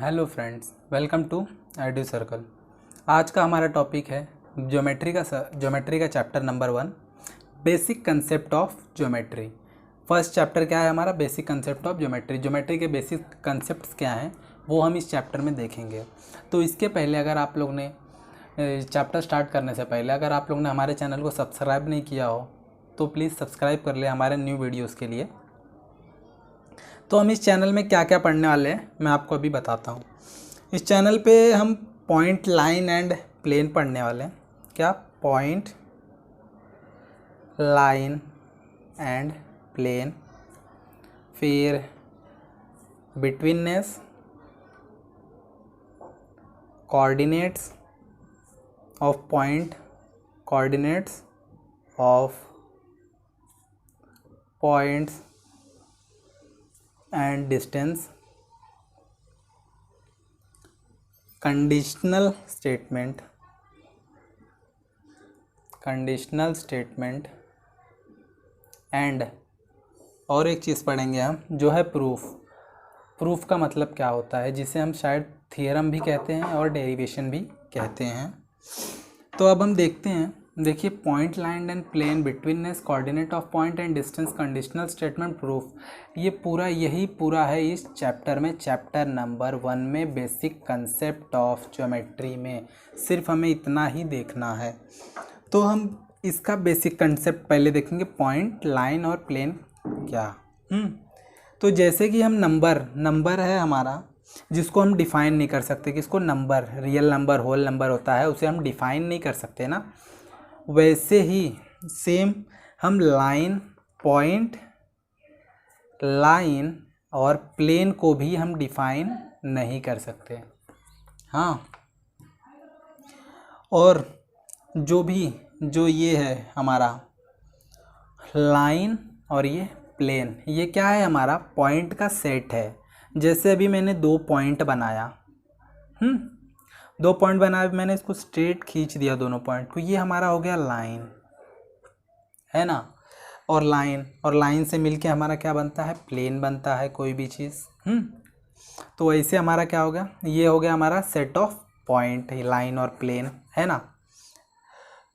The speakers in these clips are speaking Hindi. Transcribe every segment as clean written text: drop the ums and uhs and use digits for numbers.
Hello friends, welcome to Edu Circle. आज का हमारा टॉपिक है ज्योमेट्री का chapter number 1, basic concept of geometry. First chapter क्या है हमारा? Basic concept of geometry. Geometry के बेसिक कंसेप्ट्स क्या हैं वो हम इस चैप्टर में देखेंगे। तो इसके पहले अगर आप लोग ने चैप्टर स्टार्ट करने से पहले अगर आप लोग ने हमारे चैनल को सब्सक्राइब नहीं किया हो तो प्लीज़ सब्सक्राइब कर ले हमारे न्यू वीडियोज़ के लिए। तो हम इस चैनल में क्या क्या पढ़ने वाले हैं मैं आपको अभी बताता हूँ। इस चैनल पे हम पॉइंट, लाइन एंड प्लेन पढ़ने वाले हैं। क्या? Point, line and plane. फिर betweenness, coordinates of point, coordinates of points and distance, conditional statement and और एक चीज़ पढ़ेंगे हम जो है प्रूफ का मतलब क्या होता है, जिसे हम शायद थियरम भी कहते हैं और डेरिवेशन भी कहते हैं। तो अब हम देखते हैं। देखिए, point, line and plane, betweenness, coordinate of point and distance, conditional statement, proof, ये पूरा है इस चैप्टर में, चैप्टर नंबर 1 में, बेसिक कंसेप्ट ऑफ ज्योमेट्री में। सिर्फ हमें इतना ही देखना है। तो हम इसका बेसिक कंसेप्ट पहले देखेंगे, पॉइंट, लाइन और प्लेन क्या। तो जैसे कि हम नंबर है हमारा, जिसको हम डिफ़ाइन नहीं कर सकते। किसको? Number, real number, whole number होता है, उसे हम डिफ़ाइन नहीं कर सकते ना। वैसे ही सेम हम लाइन, पॉइंट, लाइन और प्लेन को भी हम डिफ़ाइन नहीं कर सकते। हाँ, और जो ये है हमारा लाइन और ये प्लेन, ये क्या है? हमारा पॉइंट का सेट है। जैसे अभी मैंने 2 पॉइंट बनाया, 2 पॉइंट बनाया, मैंने इसको स्ट्रेट खींच दिया दोनों पॉइंट को, ये हमारा हो गया लाइन, है ना। और लाइन से मिलके हमारा क्या बनता है? प्लेन बनता है कोई भी चीज़। तो ऐसे हमारा क्या हो गया? ये हो गया हमारा सेट ऑफ पॉइंट, लाइन और प्लेन, है ना।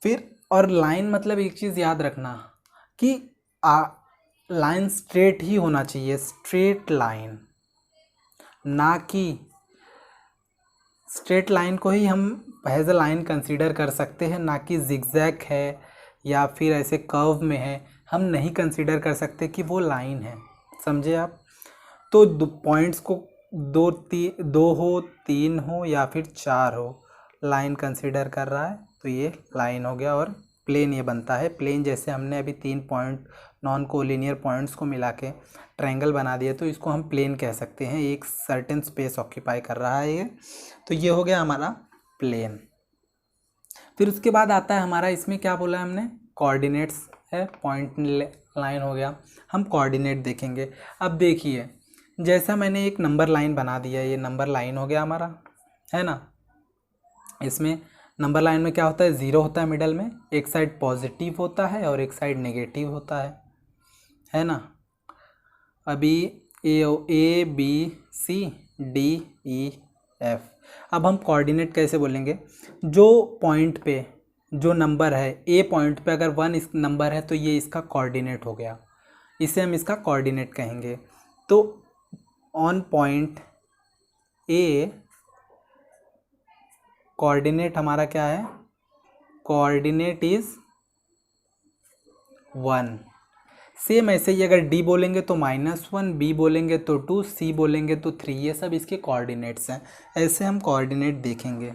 फिर और लाइन मतलब एक चीज़ याद रखना कि लाइन स्ट्रेट ही होना चाहिए, स्ट्रेट लाइन, ना कि स्ट्रेट लाइन को ही हम एज अ लाइन कंसीडर कर सकते हैं, ना कि जिगजैग है या फिर ऐसे कर्व में है, हम नहीं कंसीडर कर सकते कि वो लाइन है। समझे आप? तो पॉइंट्स को 2 हो, 3 हो या फिर 4 हो, लाइन कंसीडर कर रहा है तो ये लाइन हो गया। और प्लेन ये बनता है। प्लेन जैसे हमने अभी 3 पॉइंट नॉन कोलिनियर पॉइंट्स को मिला के ट्रायंगल बना दिया, तो इसको हम प्लेन कह सकते हैं। एक सर्टेन स्पेस ऑक्यूपाई कर रहा है ये, तो ये हो गया हमारा प्लेन। फिर उसके बाद आता है हमारा, इसमें क्या बोला है हमने? कोऑर्डिनेट्स है। पॉइंट, लाइन हो गया, हम कोऑर्डिनेट देखेंगे। अब देखिए, जैसा मैंने एक नंबर लाइन बना दिया, ये नंबर लाइन हो गया हमारा, है ना। इसमें नंबर लाइन में क्या होता है? 0 होता है मिडल में, एक साइड पॉजिटिव होता है और एक साइड नेगेटिव होता है ना। अभी A B C D E F। अब हम कोऑर्डिनेट कैसे बोलेंगे? जो पॉइंट पे जो नंबर है, ए पॉइंट पे अगर 1 इस नंबर है तो ये इसका कोऑर्डिनेट हो गया, इसे हम इसका कोऑर्डिनेट कहेंगे। तो ऑन पॉइंट ए कोऑर्डिनेट हमारा क्या है? Coordinate is 1। सेम ऐसे ही अगर डी बोलेंगे तो -1, बी बोलेंगे तो 2, सी बोलेंगे तो 3, ये सब इसके कोऑर्डिनेट्स हैं। ऐसे हम कोऑर्डिनेट देखेंगे।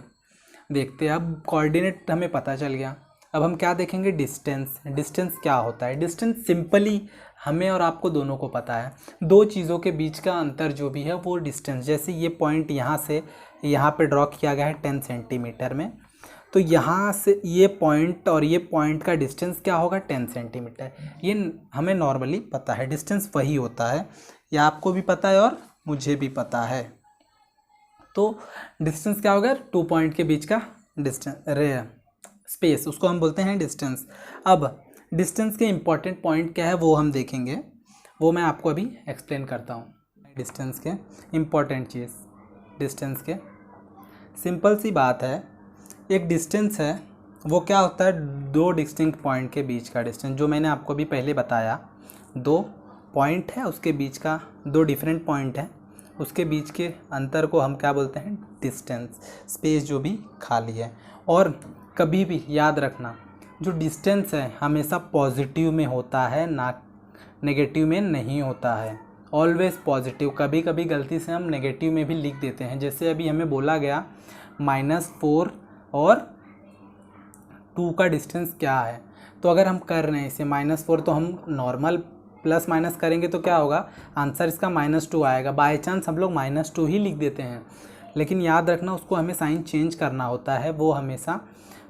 देखते हैं, अब कोऑर्डिनेट हमें पता चल गया। अब हम क्या देखेंगे? डिस्टेंस क्या होता है? डिस्टेंस सिंपली हमें और आपको दोनों को पता है, 2 चीज़ों के बीच का अंतर जो भी है वो डिस्टेंस। जैसे ये पॉइंट यहाँ से यहाँ पे ड्रॉ किया गया है 10 सेंटीमीटर में, तो यहाँ से ये पॉइंट और ये पॉइंट का डिस्टेंस क्या होगा? 10 सेंटीमीटर। ये हमें नॉर्मली पता है, डिस्टेंस वही होता है, या आपको भी पता है और मुझे भी पता है। तो डिस्टेंस क्या होगा? 2 पॉइंट के बीच का डिस्टेंस, स्पेस, उसको हम बोलते हैं डिस्टेंस। अब डिस्टेंस के इम्पॉर्टेंट पॉइंट क्या है वो हम देखेंगे, वो मैं आपको अभी एक्सप्लेन करता हूँ। डिस्टेंस के इम्पॉर्टेंट चीज़, डिस्टेंस के। सिंपल सी बात है, एक डिस्टेंस है वो क्या होता है, दो डिस्टिंक्ट पॉइंट के बीच का डिस्टेंस, जो मैंने आपको भी पहले बताया। दो पॉइंट है उसके बीच का, दो डिफरेंट पॉइंट है उसके बीच के अंतर को हम क्या बोलते हैं, डिस्टेंस, स्पेस जो भी खाली है। और कभी भी याद रखना, जो डिस्टेंस है हमेशा पॉजिटिव में होता है, ना नेगेटिव में नहीं होता है, ऑलवेज पॉजिटिव। कभी कभी गलती से हम नेगेटिव में भी लिख देते हैं, जैसे अभी हमें बोला गया -4 और 2 का डिस्टेंस क्या है। तो अगर हम कर रहे हैं इसे -4, तो हम नॉर्मल प्लस माइनस करेंगे तो क्या होगा, आंसर इसका -2 आएगा। बाय चांस हम लोग -2 ही लिख देते हैं, लेकिन याद रखना उसको हमें साइन चेंज करना होता है, वो हमेशा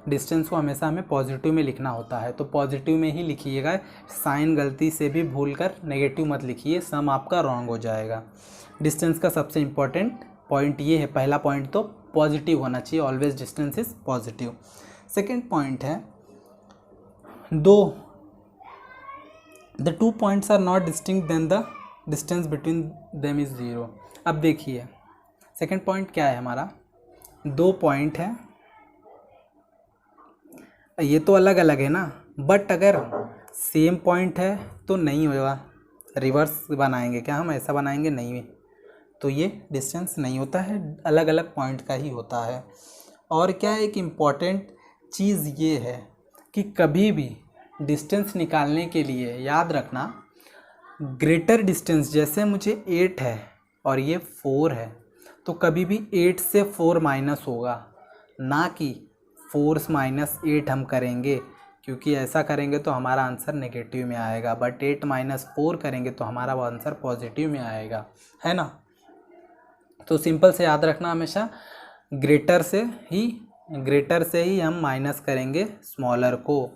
डिस्टेंस को हमेशा हमें पॉजिटिव में लिखना होता है। तो पॉजिटिव में ही लिखिएगा, साइन गलती से भी भूलकर नेगेटिव मत लिखिए, सम आपका रॉन्ग हो जाएगा। डिस्टेंस का सबसे इम्पॉर्टेंट पॉइंट ये है, पहला पॉइंट तो पॉजिटिव होना चाहिए, always distance is positive. Second point है, the two points are not distinct then the distance between them is 0। अब देखिए सेकेंड पॉइंट क्या है हमारा, दो पॉइंट है, ये तो अलग अलग है ना, बट अगर सेम पॉइंट है तो नहीं होगा, रिवर्स बनाएंगे क्या हम, ऐसा बनाएंगे नहीं, तो ये डिस्टेंस नहीं होता है, अलग अलग पॉइंट का ही होता है। और क्या एक इम्पॉर्टेंट चीज़ ये है कि कभी भी डिस्टेंस निकालने के लिए याद रखना, ग्रेटर डिस्टेंस, जैसे मुझे 8 है और ये 4 है, तो कभी भी 8 से 4 माइनस होगा, ना कि 4 - 8 हम करेंगे, क्योंकि ऐसा करेंगे तो हमारा आंसर नेगेटिव में आएगा, बट 8 - 4 करेंगे तो हमारा वो आंसर पॉजिटिव में आएगा, है ना। तो सिंपल से याद रखना, हमेशा ग्रेटर से ही हम माइनस करेंगे स्मॉलर को,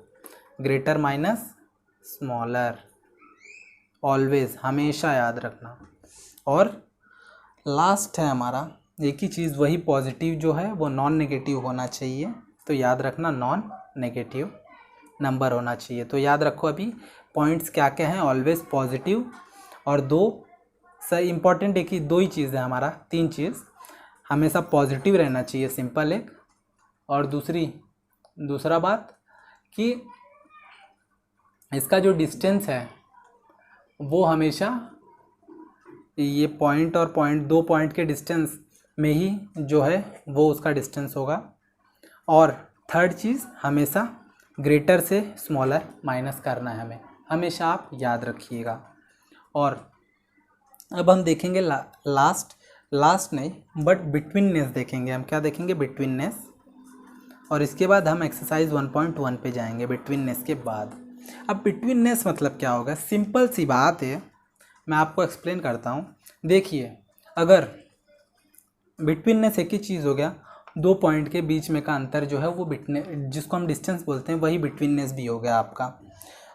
ग्रेटर माइनस स्मॉलर, ऑलवेज, हमेशा याद रखना। और लास्ट है हमारा एक ही चीज़, वही पॉजिटिव जो है वो नॉन नेगेटिव होना चाहिए, तो याद रखना नॉन नेगेटिव नंबर होना चाहिए। तो याद रखो अभी पॉइंट्स क्या क्या हैं, ऑलवेज पॉजिटिव, और दो सही इंपॉर्टेंट, एक ही दो ही चीज़ है हमारा, तीन चीज़, हमेशा पॉजिटिव रहना चाहिए, सिंपल एक, और दूसरा बात कि इसका जो डिस्टेंस है वो हमेशा ये पॉइंट और पॉइंट, दो पॉइंट के डिस्टेंस में ही जो है वो उसका डिस्टेंस होगा। और थर्ड चीज़, हमेशा ग्रेटर से स्मॉलर माइनस करना है हमें, हमेशा आप याद रखिएगा। और अब हम देखेंगे लास्ट नहीं बट बिटवीननेस देखेंगे, हम क्या देखेंगे, बिटवीननेस, और इसके बाद हम एक्सरसाइज 1.1 पे जाएंगे बिटवीननेस के बाद। अब बिटवीननेस मतलब क्या होगा, सिंपल सी बात है, मैं आपको एक्सप्लेन करता हूँ। देखिए, अगर बिटवीननेस एक ही चीज़ हो गया, दो पॉइंट के बीच में का अंतर जो है वो जिसको हम डिस्टेंस बोलते हैं, वही बिटवीननेस भी हो गया आपका।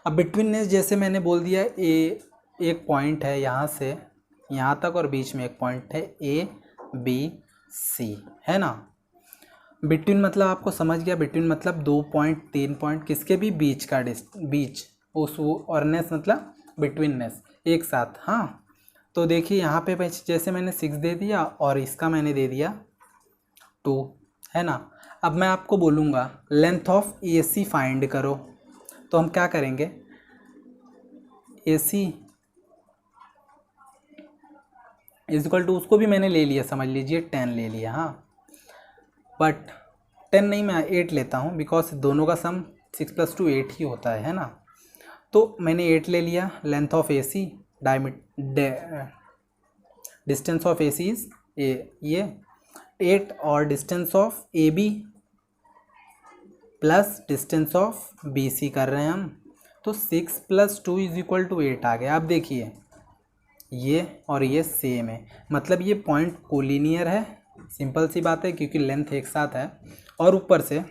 अब बिटवीननेस जैसे मैंने बोल दिया, एक पॉइंट है यहाँ से यहाँ तक और बीच में एक पॉइंट है ABC, है ना। बिटवीन मतलब आपको समझ गया, बिटवीन मतलब 2 पॉइंट 3 पॉइंट किसके भी बीच का बीच उस वो, और नेस मतलब बिटवीननेस एक साथ। हाँ, तो देखिए यहाँ पे जैसे मैंने 6 दे दिया और इसका मैंने दे दिया 2, है ना। अब मैं आपको बोलूँगा लेंथ ऑफ AC फाइंड करो, तो हम क्या करेंगे, AC इज इक्वल टू, उसको भी मैंने ले लिया, समझ लीजिए 10 ले लिया, हाँ, बट 10 नहीं, मैं 8 लेता हूँ, बिकॉज दोनों का सम 6 + 2 8 ही होता है ना। तो मैंने 8 ले लिया। Length of AC, distance of AC is ये 8, और distance of AB plus distance of BC कर रहे हैं हम, तो 6 + 2 = 8 आ गया। अब देखिए ये और ये सेम है, मतलब ये पॉइंट कोलिनियर है, सिंपल सी बात है, क्योंकि लेंथ एक साथ है, और ऊपर से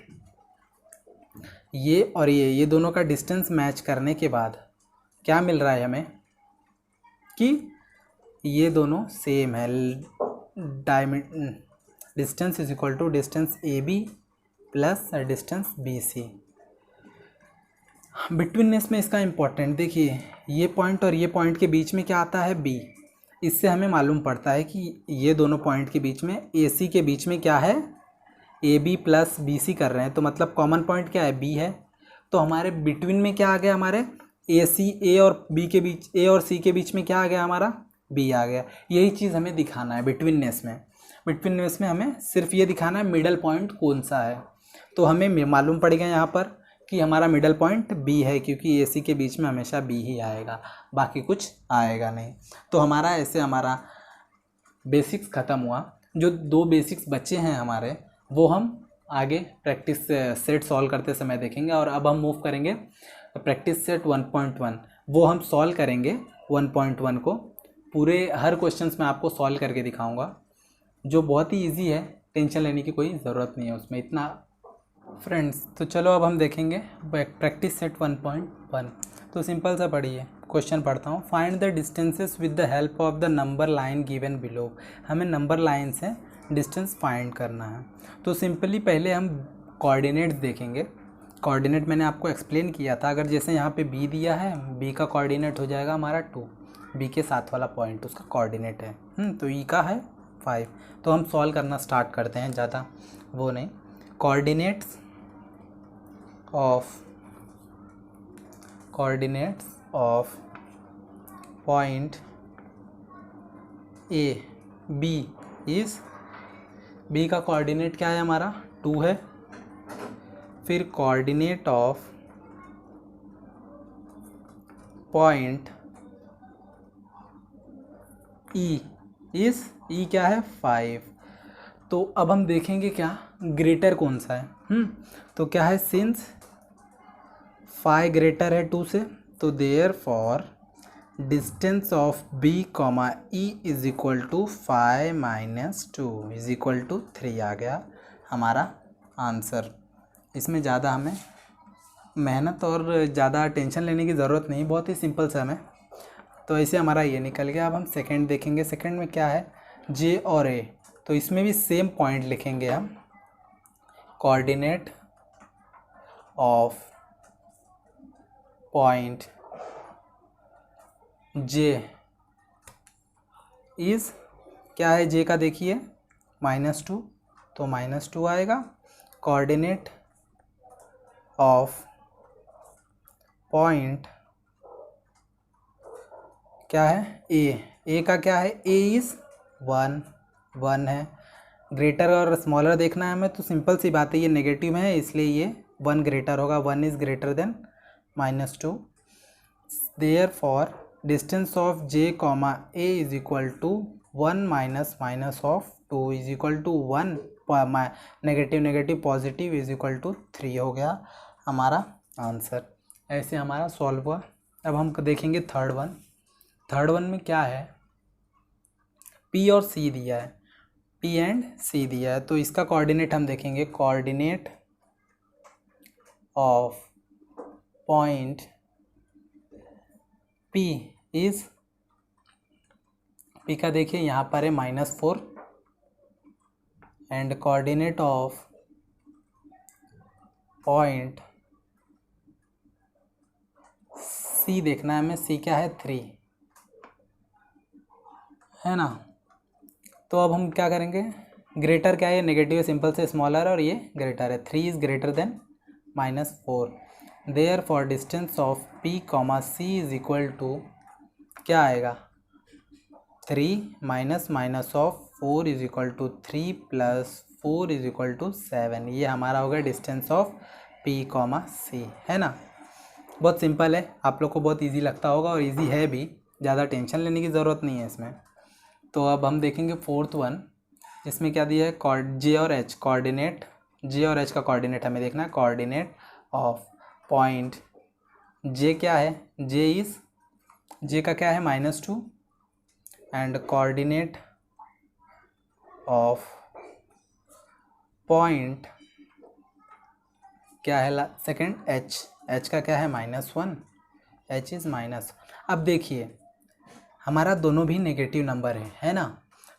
ये और ये दोनों का डिस्टेंस मैच करने के बाद क्या मिल रहा है हमें कि ये दोनों सेम है, distance is equal to distance AB plus distance BC। Betweenness में इसका इम्पोर्टेंट देखिए, ये पॉइंट और ये पॉइंट के बीच में क्या आता है, B, इससे हमें मालूम पड़ता है कि ये दोनों पॉइंट के बीच में ए सी के बीच में क्या है, A B plus B C कर रहे हैं, तो मतलब कॉमन पॉइंट क्या है, बी है। तो हमारे बिटवीन में क्या आ गया, हमारे ए सी, ए और बी के बीच, ए और सी के बीच में क्या आ गया, हमारा बी आ गया। यही चीज़ हमें दिखाना है बिटवीननेस में। बिटवीननेस में हमें सिर्फ ये दिखाना है मिडल पॉइंट कौन सा है। तो हमें मालूम पड़ेगा यहाँ पर कि हमारा मिडल पॉइंट बी है, क्योंकि ए सी के बीच में हमेशा बी ही आएगा, बाकी कुछ आएगा नहीं। तो हमारा ऐसे हमारा बेसिक्स ख़त्म हुआ। जो 2 बेसिक्स बच्चे हैं हमारे, वो हम आगे प्रैक्टिस सेट सॉल्व करते समय देखेंगे। और अब हम मूव करेंगे प्रैक्टिस सेट 1.1, वो हम सॉल्व करेंगे 1.1 को। पूरे हर क्वेश्चंस में आपको सॉल्व करके दिखाऊंगा, जो बहुत ही इजी है, टेंशन लेने की कोई ज़रूरत नहीं है उसमें इतना। फ्रेंड्स, तो चलो अब हम देखेंगे प्रैक्टिस सेट 1.1। तो सिंपल सा पढ़िए, क्वेश्चन पढ़ता हूँ। Find the distances with the help of the number line given below. हमें नंबर लाइन से डिस्टेंस फाइंड करना है। तो सिंपली पहले हम कोऑर्डिनेट्स देखेंगे। कोऑर्डिनेट मैंने आपको एक्सप्लेन किया था। अगर जैसे यहाँ पे बी दिया है, बी का कोऑर्डिनेट हो जाएगा हमारा 2, बी के साथ वाला पॉइंट उसका कोऑर्डिनेट है। तो ई का है 5। तो हम सॉल्व करना स्टार्ट करते हैं, ज़्यादा वो नहीं। Coordinates of point A B is, B का कोऑर्डिनेट क्या है हमारा 2 है। फिर coordinate of point E is, E क्या है 5। तो अब हम देखेंगे क्या ग्रेटर कौन सा है। तो क्या है, सिंस 5 ग्रेटर है 2 से, तो therefore distance of B comma E is equal to 5 - 2 is equal to 3 आ गया हमारा आंसर। इसमें ज़्यादा हमें मेहनत और ज़्यादा टेंशन लेने की ज़रूरत नहीं, बहुत ही सिंपल सा हमें। तो ऐसे हमारा ये निकल गया। अब हम सेकंड देखेंगे। सेकंड में क्या है, जे और ए। तो इसमें भी सेम पॉइंट लिखेंगे हम। Coordinate of point J is, क्या है जे का देखिए -2, तो -2 आएगा। कोऑर्डिनेट ऑफ पॉइंट क्या है ए का क्या है, ए इज़ 1 है। ग्रेटर और स्मॉलर देखना है हमें, तो सिंपल सी बात है, ये नेगेटिव है इसलिए ये 1 ग्रेटर होगा। 1 is greater than -2। Therefore distance of J comma A is equal to 1 - of 2 is equal to 1, negative negative positive is equal to 3 हो गया हमारा आंसर। ऐसे हमारा सॉल्व हुआ। अब हम देखेंगे थर्ड वन। थर्ड वन में क्या है, पी और सी दिया है, पी एंड सी दिया है। तो इसका कोऑर्डिनेट हम देखेंगे। Coordinate of point P is, P का देखिए यहाँ पर है -4 and coordinate of point C देखना है हमें। C क्या है 3 है ना। तो अब हम क्या करेंगे, ग्रेटर क्या है, नेगेटिव सिंपल से स्मॉलर, और ये ग्रेटर है। 3 is greater than -4। Therefore distance of P comma C is equal to क्या आएगा, 3 - of 4 is equal to 3 + 4 is equal to 7। ये हमारा होगा distance of P comma C, है ना। बहुत सिंपल है, आप लोग को बहुत इजी लगता होगा और इजी है भी, ज़्यादा टेंशन लेने की ज़रूरत नहीं है इसमें। तो अब हम देखेंगे फोर्थ वन। इसमें क्या दिया है, जे और एच कोऑर्डिनेट, जे और एच का कोऑर्डिनेट हमें देखना है। कोऑर्डिनेट ऑफ पॉइंट जे क्या है, जे इज़, जे का क्या है -2 एंड कोऑर्डिनेट ऑफ पॉइंट क्या है सेकंड, एच, एच का क्या है -1, एच इज़ -1। अब देखिए हमारा दोनों भी नेगेटिव नंबर है ना।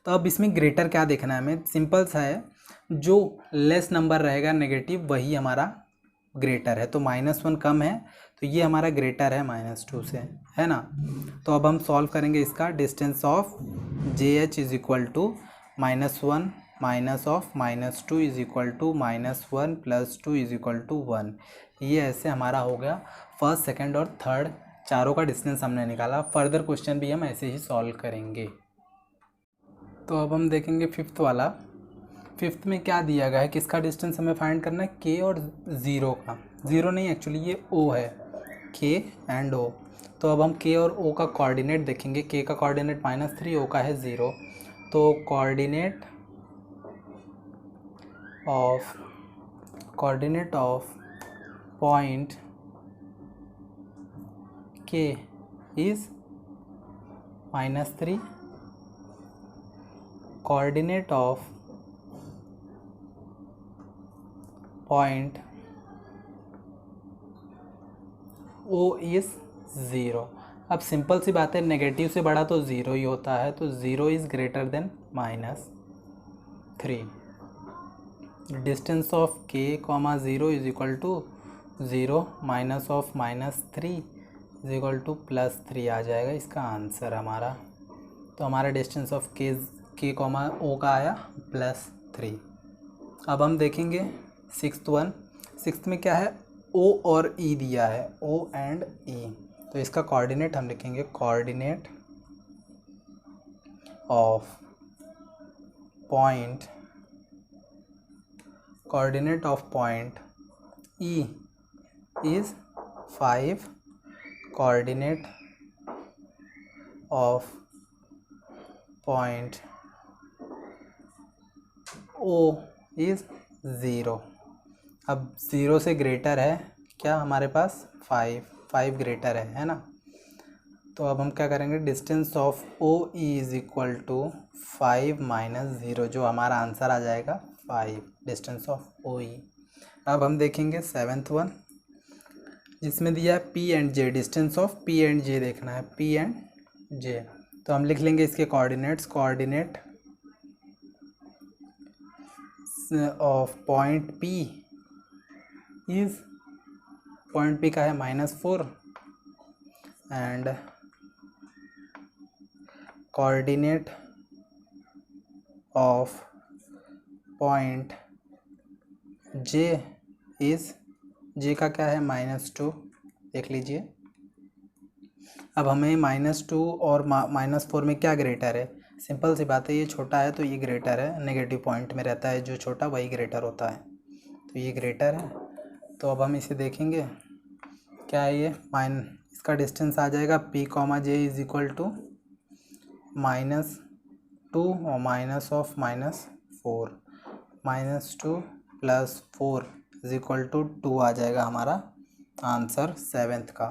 तो अब इसमें ग्रेटर क्या देखना है हमें, सिंपल सा है, जो लेस नंबर रहेगा नेगेटिव वही हमारा ग्रेटर है, तो -1 कम है, तो ये हमारा ग्रेटर है -2 से, है ना। तो अब हम सॉल्व करेंगे इसका। Distance of JH is equal to -1 minus of -2 is equal to -1 + 2 is equal to 1। ये ऐसे हमारा हो गया फर्स्ट, सेकंड और थर्ड, चारों का डिस्टेंस हमने निकाला। फर्दर क्वेश्चन भी हम ऐसे ही सॉल्व करेंगे। तो अब हम देखेंगे फिफ्थ वाला। फिफ्थ में क्या दिया गया है, किसका डिस्टेंस हमें फाइंड करना है, के और 0 का। 0 नहीं, एक्चुअली ये O है, के एंड O। तो अब हम के और O का कोऑर्डिनेट देखेंगे। के का कोऑर्डिनेट -3, O का है 0। तो कोऑर्डिनेट ऑफ पॉइंट के is -3, coordinate of point O is 0। अब सिंपल सी बात है, नेगेटिव से बड़ा तो 0 ही होता है, तो 0 is greater than -3। Distance of k, 0 is equal to 0 minus of -3 is equal to +3 आ जाएगा इसका आंसर हमारा। तो हमारा डिस्टेंस ऑफ k O का आया +3। अब हम देखेंगे सिक्स्थ वन। सिक्स्थ में क्या है, O और E दिया है, O एंड E। तो इसका कोऑर्डिनेट हम लिखेंगे, coordinate of point E is 5, coordinate of point O is 0। अब 0 से ग्रेटर है क्या हमारे पास, 5 ग्रेटर है ना। तो अब हम क्या करेंगे, distance of OE is equal to 5 - 0, जो हमारा आंसर आ जाएगा 5, डिस्टेंस ऑफ OE। अब हम देखेंगे सेवेंथ वन, जिसमें दिया है P and J। Distance of P and J देखना है, P एंड J। तो हम लिख लेंगे इसके coordinates. Coordinate of point P is, point P का है -4 and coordinate of point J is, J का क्या है -2, देख लीजिए। अब हमें -2 और -4 में क्या ग्रेटर है, सिंपल सी बात है, ये छोटा है तो ये ग्रेटर है, नेगेटिव पॉइंट में रहता है, जो छोटा वही ग्रेटर होता है, तो ये ग्रेटर है। तो अब हम इसे देखेंगे, क्या है ये, इसका डिस्टेंस आ जाएगा P, J is equal to -2 और minus of -4, -2 + 4 is equal to 2 आ जाएगा हमारा आंसर सेवेंथ का।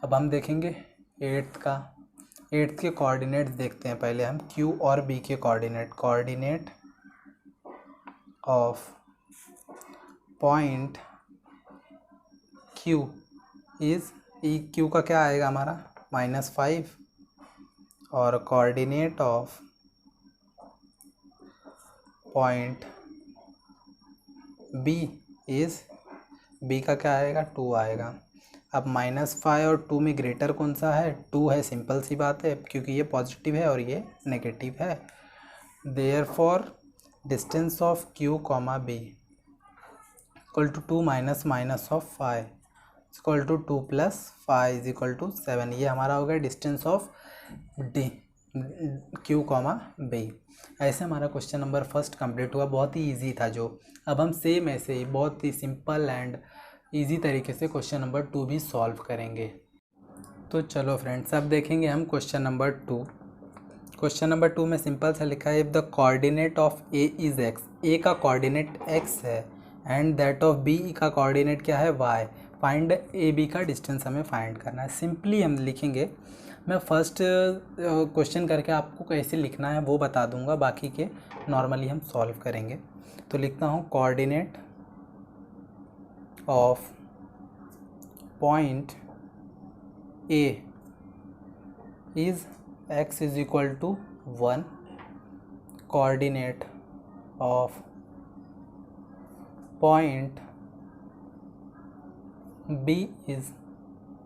अब हम देखेंगे एट्थ का। एट्थ के कोऑर्डिनेट्स देखते हैं पहले हम, Q और B के coordinate. Coordinate of point Q is, Q का क्या आएगा हमारा -5, और coordinate of point B is, B का क्या आएगा 2 आएगा। अब -5 और 2 में ग्रेटर कौन सा है, 2 है, सिंपल सी बात है, क्योंकि ये पॉजिटिव है और ये नेगेटिव है। Therefore distance of Q, B equal to 2 minus of 5 equal to 2 + 5 is equal to 7। ये हमारा हो गया डिस्टेंस ऑफ Q, B। ऐसे हमारा क्वेश्चन नंबर फर्स्ट कंप्लीट हुआ, बहुत ही इजी था जो। अब हम सेम ऐसे ही बहुत ही सिंपल एंड इजी तरीके से क्वेश्चन नंबर 2 भी सॉल्व करेंगे। तो चलो फ्रेंड्स, अब देखेंगे हम क्वेश्चन नंबर 2। क्वेश्चन नंबर 2 में सिंपल सा लिखा है, if the coordinate of A is x, A का कोऑर्डिनेट x है एंड दैट ऑफ B का कोऑर्डिनेट क्या है y, फाइंड AB का डिस्टेंस हमें फाइंड करना है। सिंपली हम लिखेंगे, मैं फर्स्ट क्वेश्चन करके आपको कैसे लिखना है वो बता दूंगा, बाकी के नॉर्मली हम सॉल्व करेंगे। तो लिखता हूँ, coordinate of point A is x is equal to 1, coordinate of point B is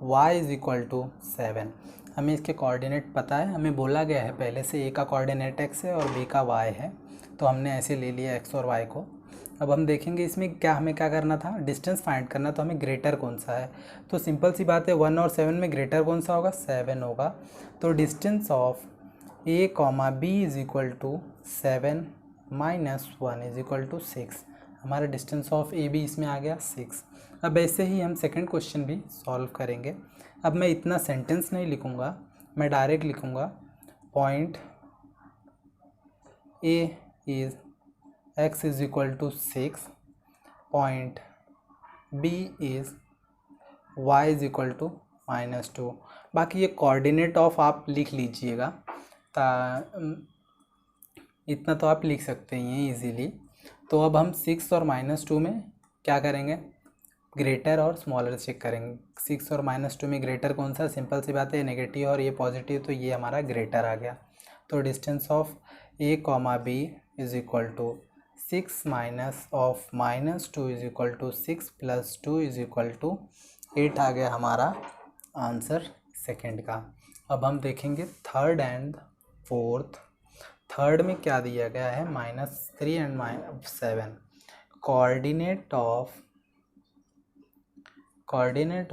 y is equal to 7। हमें इसके कोऑर्डिनेट पता है, हमें बोला गया है पहले से a का कोऑर्डिनेट x है और b का y है, तो हमने ऐसे ले लिया x और y को। अब हम देखेंगे इसमें हमें क्या करना था, डिस्टेंस फाइंड करना, तो हमें ग्रेटर कौन सा है। तो सिंपल सी बात है 1 और 7 में ग्रेटर कौन सा होगा, 7 होगा। तो distance of a comma b is equal to 7 minus 1 is equal to 6। हमारा डिस्टेंस ऑफ ए बी इसमें आ गया 6। अब ऐसे ही हम सेकंड क्वेश्चन भी सॉल्व करेंगे। अब मैं इतना सेंटेंस नहीं लिखूँगा, मैं डायरेक्ट लिखूँगा point A is x is equal to 6, point b is y is equal to -2। बाकी ये कोऑर्डिनेट ऑफ आप लिख लीजिएगा, इतना तो आप लिख सकते हैं इजीली। तो अब हम 6 और -2 में क्या करेंगे, ग्रेटर और स्मॉलर चेक करेंगे। 6 और -2 में ग्रेटर कौन सा, सिंपल सी बात है नेगेटिव और ये पॉजिटिव, तो ये हमारा ग्रेटर आ गया। तो distance of a comma b is equal to 6 minus of -2 is equal to 6 plus 2 is equal to 8 आ गया हमारा आंसर सेकंड का। अब हम देखेंगे थर्ड एंड फोर्थ। थर्ड में क्या दिया गया है, -3 and -7। Coordinate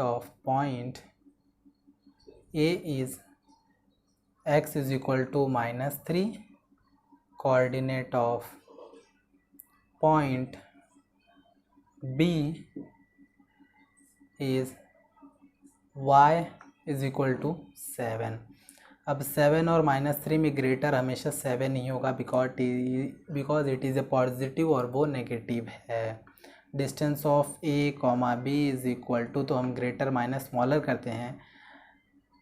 of point A is x is equal to -3, coordinate of point B is y is equal to 7। अब 7 और -3 में ग्रेटर हमेशा 7 ही होगा, because it is a positive और वो नेगेटिव है। Distance of a comma b is equal to, तो हम ग्रेटर माइनस स्मॉलर करते हैं,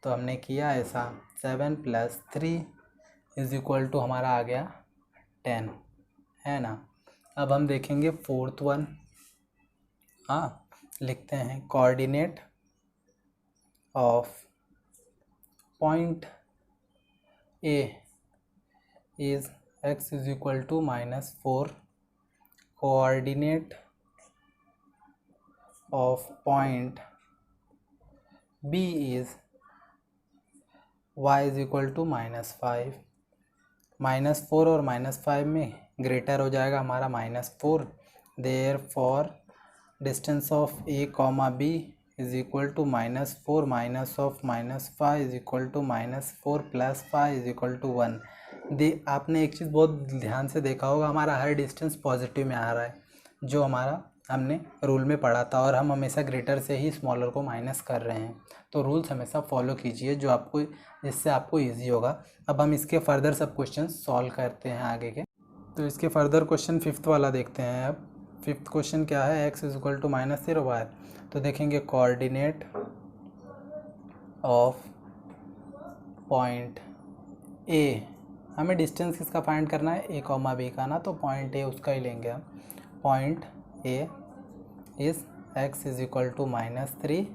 तो हमने किया ऐसा 7 प्लस 3 इज़ इक्वल टू हमारा आ गया 10, है ना। अब हम देखेंगे फोर्थ वन। हाँ, लिखते हैं coordinate of point A is x is equal to -4, coordinate of point B is y is equal to -5। -4 और -5 में ग्रेटर हो जाएगा हमारा -4, therefore distance of a comma b is equal to -4 minus of -5 is equal to -4 plus 5 is equal to 1। आपने एक चीज़ बहुत ध्यान से देखा होगा, हमारा हर डिस्टेंस पॉजिटिव में आ रहा है, जो हमारा हमने रूल में पढ़ा था, और हम हमेशा ग्रेटर से ही स्मॉलर को माइनस कर रहे हैं। तो रूल्स हमेशा फॉलो कीजिए जिससे आपको ईजी होगा। अब हम इसके फर्दर सब क्वेश्चन सॉल्व करते हैं आगे के। तो इसके फर्दर क्वेश्चन फिफ्थ वाला देखते हैं। अब फिफ्थ क्वेश्चन क्या है, x is equal to -0y। तो देखेंगे कोऑर्डिनेट ऑफ पॉइंट A, हमें डिस्टेंस किसका फाइंड करना है, a कॉमा b का ना, तो पॉइंट A उसका ही लेंगे हम। Point A is x is equal to -3,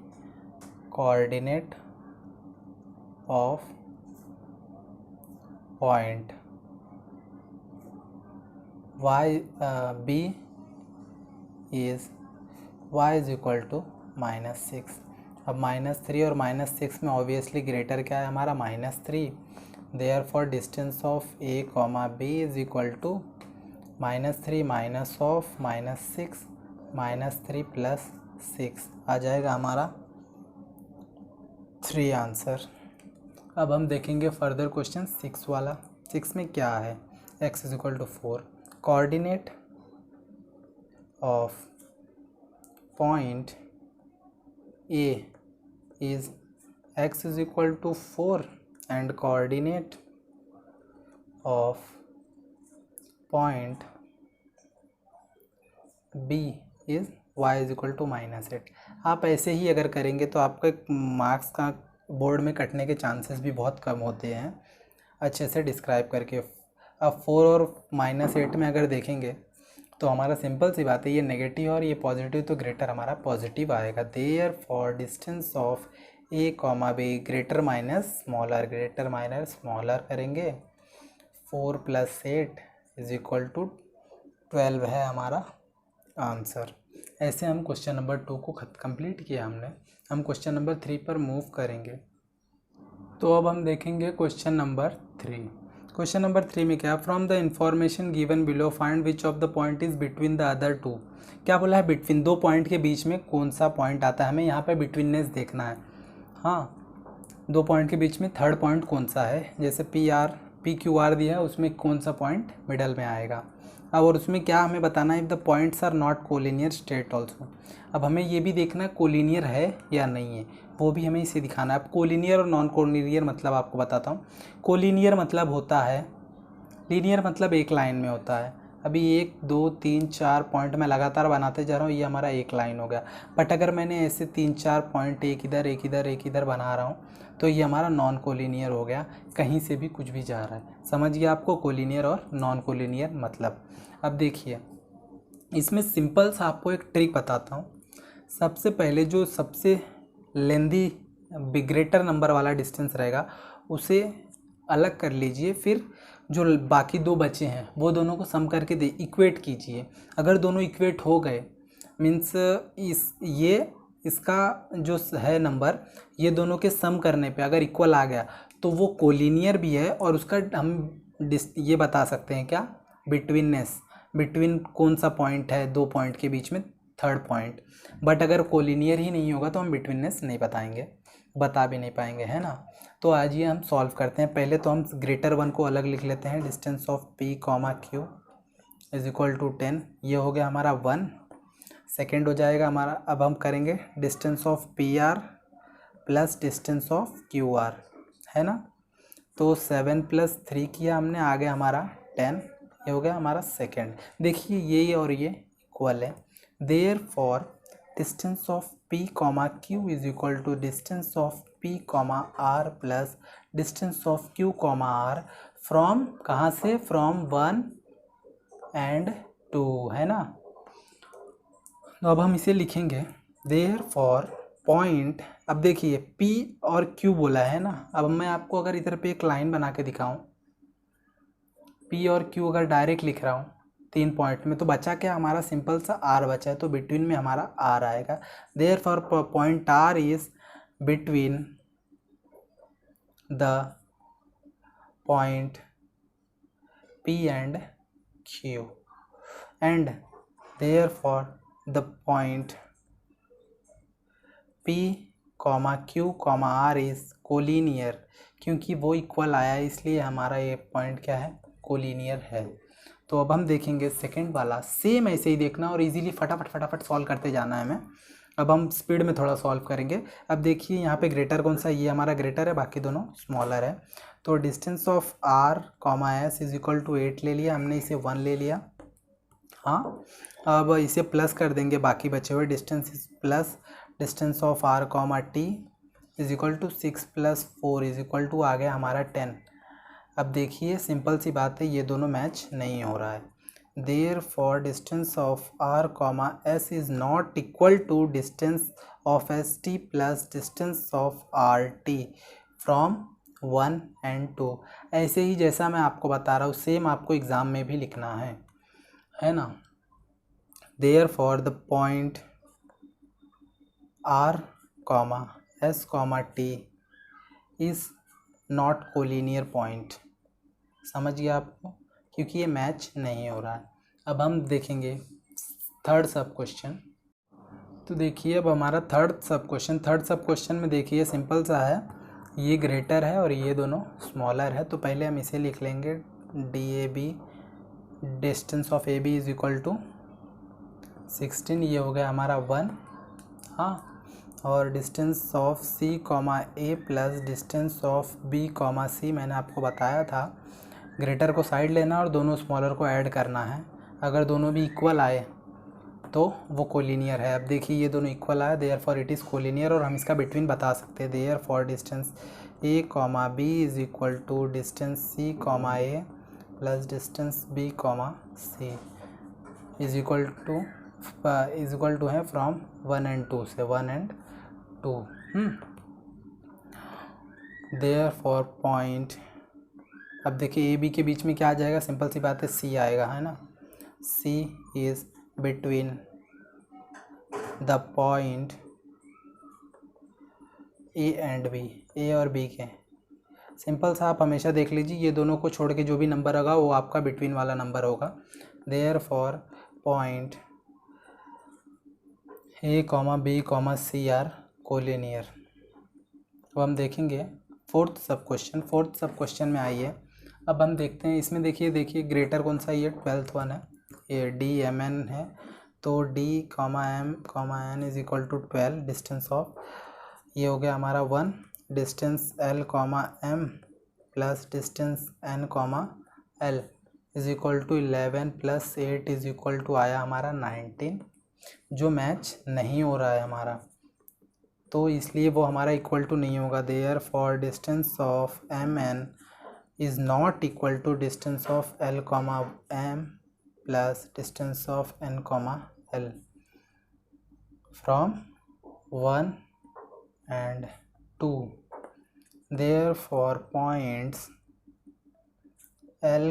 coordinate of point B is y is equal to -6। अब -3 और -6 में ऑब्वियसली ग्रेटर क्या है हमारा, -3, therefore distance of a comma b is equal to -3 minus of -6 -3 plus 6 आ जाएगा हमारा 3 आंसर। अब हम देखेंगे फर्दर क्वेश्चन 6 वाला। 6 में क्या है, x is equal to 4, coordinate of point A is x is equal to 4 and coordinate of point B is y is equal to -8। आप ऐसे ही अगर करेंगे तो आपका मार्क्स का बोर्ड में कटने के चांसेस भी बहुत कम होते हैं, अच्छे से डिस्क्राइब करके। अब 4 और -8 में अगर देखेंगे तो हमारा सिंपल सी बात है, ये नेगेटिव और ये पॉजिटिव, तो ग्रेटर हमारा पॉजिटिव आएगा। Therefore distance of a comma b greater minus smaller करेंगे। 4 प्लस 8 इज इक्वल टू 12 है हमारा आंसर। ऐसे हम क्वेश्चन नंबर 2 को कंप्लीट किया हमने। हम क्वेश्चन नंबर 3 पर मूव करेंगे। तो अब हम देखेंगे क्वेश्चन नंबर 3। क्वेश्चन नंबर 3 में क्या, from the information given below find which of the point is between the other two. क्या बोला है, बिटवीन, दो पॉइंट के बीच में कौन सा पॉइंट आता है, हमें यहाँ पे बिटवीननेस देखना है। हाँ, दो पॉइंट के बीच में थर्ड पॉइंट कौन सा है, जैसे पी क्यू आर दिया है, उसमें कौन सा पॉइंट मिडल में आएगा। अब और उसमें क्या हमें बताना है, if the points are not collinear state also. अब हमें ये भी देखना है कोलिनियर है या नहीं है, वो भी हमें इसे दिखाना है। अब कोलिनियर और नॉन कोलिनियर मतलब आपको बताता हूँ। कोलिनियर मतलब होता है, लीनियर मतलब एक लाइन में होता है। अभी 1 2 3 4 पॉइंट मैं लगातार बनाते जा रहा हूँ, ये हमारा एक लाइन हो गया। बट अगर मैंने ऐसे 3 4 पॉइंट एक इधर एक इधर एक इधर बना रहा हूँ, तो ये हमारा नॉन कोलिनियर हो गया, कहीं से भी कुछ भी जा रहा है। समझ गया आपको कोलिनियर और नॉन कोलिनियर मतलब। अब देखिए, इसमें सिंपल सा आपको एक ट्रिक बताता हूँ। सबसे पहले जो सबसे लेंदी ग्रेटर नंबर वाला डिस्टेंस रहेगा उसे अलग कर लीजिए, फिर जो बाकी दो बचे हैं वो दोनों को सम करके इक्वेट कीजिए। अगर दोनों इक्वेट हो गए, मीन्स इसका जो है नंबर, ये दोनों के सम करने पे अगर इक्वल आ गया तो वो कोलिनियर भी है, और उसका हम ये बता सकते हैं क्या, बिटवीननेस, बिटवीन कौन सा पॉइंट है दो पॉइंट के बीच में, थर्ड पॉइंट। बट अगर कोलिनियर ही नहीं होगा तो हम बिटवीननेस नहीं बताएंगे, बता भी नहीं पाएंगे, है ना। तो आज ये हम सॉल्व करते हैं। पहले तो हम ग्रेटर वन को अलग लिख लेते हैं, distance of P comma Q is equal to 10, ये हो गया हमारा 1। सेकेंड हो जाएगा हमारा, अब हम करेंगे distance of P R plus distance of Q R, है ना। तो 7 + 3 किया हमने, आ गया हमारा 10, ये हो गया हमारा सेकेंड। देखिए ये और ये इक्वल है, therefore distance of P comma Q is equal to distance of P comma R plus distance of Q comma R from, कहाँ से, फ्रॉम 1 and 2, है ना। तो अब हम इसे लिखेंगे, देयरफॉर पॉइंट, अब देखिए P और Q बोला है ना। अब मैं आपको अगर इधर पे एक लाइन बना के दिखाऊं, P और Q अगर डायरेक्ट लिख रहा हूँ 3 पॉइंट में, तो बचा क्या हमारा, सिंपल सा R बचा है, तो बिटवीन में हमारा R आएगा। Therefore point R is between the point P and Q, and therefore the point P, Q, R is collinear, क्योंकि वो इक्वल आया है इसलिए हमारा ये पॉइंट क्या है, कोलिनियर है। तो अब हम देखेंगे सेकंड वाला, सेम ऐसे ही देखना और इजीली फटाफट सॉल्व करते जाना है हमें। अब हम स्पीड में थोड़ा सॉल्व करेंगे। अब देखिए यहाँ पे ग्रेटर कौन सा, ये हमारा ग्रेटर है, बाकी दोनों स्मॉलर है। तो distance of R, S is equal to 8 ले लिया हमने, इसे 1 ले लिया। हाँ, अब इसे प्लस कर देंगे, बाकी बचे हुए distance is plus distance of R, T is equal to 6 + 4 is equal to, आ गया हमारा 10। अब देखिए सिंपल सी बात है, ये दोनों मैच नहीं हो रहा है। Therefore distance of R, S is not equal to distance of ST plus distance of RT from 1 and 2। ऐसे ही जैसा मैं आपको बता रहा हूँ सेम आपको एग्ज़ाम में भी लिखना है ना। Therefore the point R, S, T is not collinear point. समझ गया आपको, क्योंकि ये मैच नहीं हो रहा है। अब हम देखेंगे थर्ड सब क्वेश्चन। तो देखिए अब हमारा थर्ड सब क्वेश्चन में देखिए सिंपल सा है, ये ग्रेटर है और ये दोनों स्मॉलर है। तो पहले हम इसे लिख लेंगे, DAB, distance of AB is equal to 16, ये हो गया हमारा 1। हाँ, और distance of C, A plus distance of B, C मैंने आपको बताया था, ग्रेटर को साइड लेना और दोनों स्मॉलर को ऐड करना है। अगर दोनों भी इक्वल आए तो वो कोलिनियर है। अब देखिए ये दोनों इक्वल आया, देयरफॉर इट इज़ कोलिनियर, और हम इसका बिटवीन बता सकते हैं। Therefore distance A, B is equal to distance C, A plus distance B, C is equal to है फ्रॉम 1 and 2 से, 1 and 2। देयरफॉर पॉइंट, अब देखिए AB के बीच में क्या आ जाएगा, सिंपल सी बात है C आएगा, है ना। C is between the point A and B, A और बी के। सिंपल सा आप हमेशा देख लीजिए, ये दोनों को छोड़ के जो भी नंबर होगा वो आपका बिटवीन वाला नंबर होगा। Therefore point A comma B comma C are collinear. अब हम देखेंगे फोर्थ सब क्वेश्चन में आइए। अब हम देखते हैं इसमें, देखिए ग्रेटर कौन सा, ये 12th वन है, ये डी एम एन है। तो D comma M comma N is equal to 12, distance of, ये हो गया हमारा 1, distance L comma M plus distance N comma L is equal to 11 plus 8 is equal to आया हमारा 19, जो मैच नहीं हो रहा है हमारा, तो इसलिए वो हमारा इक्वल टू नहीं होगा। Therefore distance of M N is not equal to distance of L comma M plus distance of N comma L from 1 and 2. Therefore points L,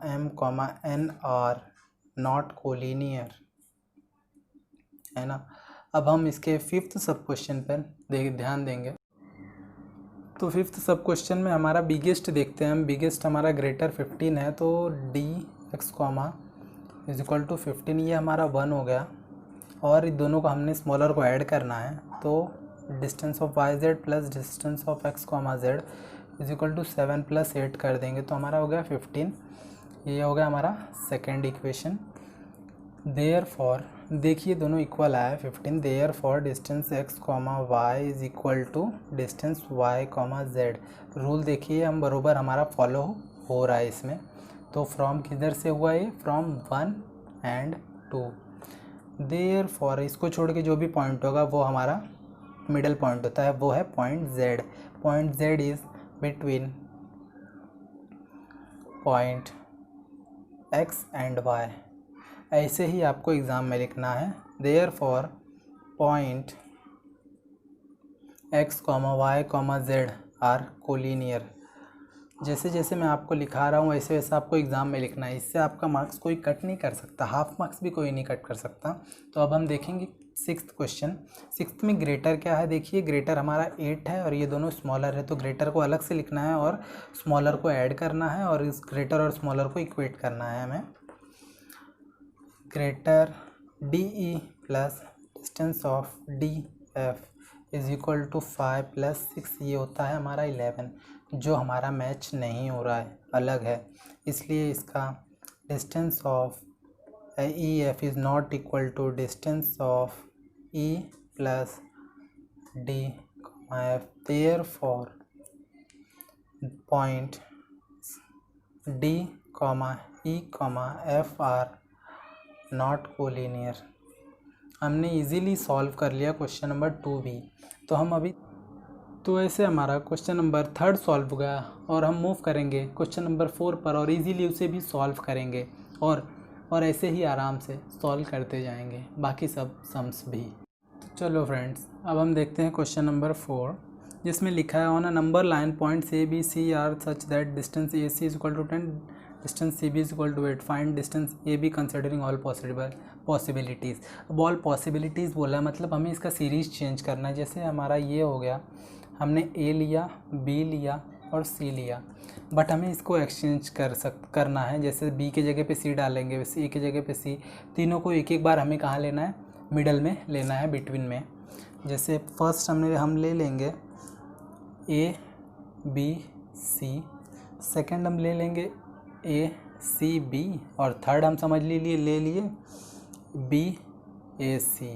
M, N are not collinear, है ना। अब हम इसके फिफ्थ सब क्वेश्चन पर ध्यान देंगे। तो फिफ्थ सब क्वेश्चन में हमारा बिगेस्ट देखते हैं हम। बिगेस्ट हमारा ग्रेटर 15 है, तो D X comma is equal to 15, ये हमारा 1 हो गया, और इन दोनों को हमने स्मॉलर को ऐड करना है। तो distance of Y Z plus distance of X comma Z is equal to 7 plus 8 कर देंगे, तो हमारा हो गया 15। ये हो गया हमारा सेकेंड इक्वेशन। देयर फॉर, देखिए दोनों इक्वल आया 15। Therefore distance X comma Y is equal to distance Y comma Z. Rule देखिए हम बरोबर हमारा फॉलो हो रहा है इसमें। तो फ्रॉम किधर से हुआ ये, फ्रॉम 1 and 2। देयर फॉर, इसको छोड़ के जो भी पॉइंट होगा वो हमारा मिडल पॉइंट होता है, वो है point Z। Point Z is between point X and Y। ऐसे ही आपको एग्ज़ाम में लिखना है। Therefore point X comma Y comma Z are collinear. जैसे जैसे मैं आपको लिखा रहा हूँ वैसे वैसे आपको एग्ज़ाम में लिखना है। इससे आपका मार्क्स कोई कट नहीं कर सकता, हाफ मार्क्स भी कोई नहीं कट कर सकता। तो अब हम देखेंगे सिक्स्थ क्वेश्चन। सिक्स्थ में ग्रेटर क्या है, देखिए ग्रेटर हमारा 8 है और ये दोनों स्मॉलर है, तो ग्रेटर को अलग से लिखना है और स्मॉलर को ऐड करना है, और इस ग्रेटर और स्मॉलर को इक्वेट करना है हमें। Greater D E plus distance of D F is equal to 5 plus 6, ये होता है हमारा 11, जो हमारा मैच नहीं हो रहा है, अलग है, इसलिए इसका distance of E F is not equal to distance of E plus D F. Therefore point D comma E comma F are not collinear. हमने इजीली सॉल्व कर लिया क्वेश्चन नंबर 2 भी। तो हम अभी, तो ऐसे हमारा क्वेश्चन नंबर 3 सॉल्व हो गया, और हम मूव करेंगे क्वेश्चन नंबर 4 पर और इजीली उसे भी सॉल्व करेंगे, और ऐसे ही आराम से सॉल्व करते जाएंगे बाकी सब सम्स भी। तो चलो फ्रेंड्स, अब हम देखते हैं क्वेश्चन नंबर 4, जिसमें लिखा है on a number line points A B C are such that distance A C is equal to 10, distance C B is equal to 8, find distance A B considering all possibilities. अब ऑल पॉसिबिलिटीज़ बोला मतलब हमें इसका सीरीज़ चेंज करना है। जैसे हमारा ये हो गया, हमने ए लिया, बी लिया और सी लिया, बट हमें इसको एक्सचेंज करना है। जैसे बी के जगह पे सी डालेंगे, वैसे ए के जगह पे सी, तीनों को एक एक बार हमें कहाँ लेना है, मिडल में लेना है, बिटवीन में। जैसे फर्स्ट हम ले लेंगे ए बी सी, सेकंड हम ले लेंगे ए सी बी, और थर्ड हम समझ ले लिए बी ए सी।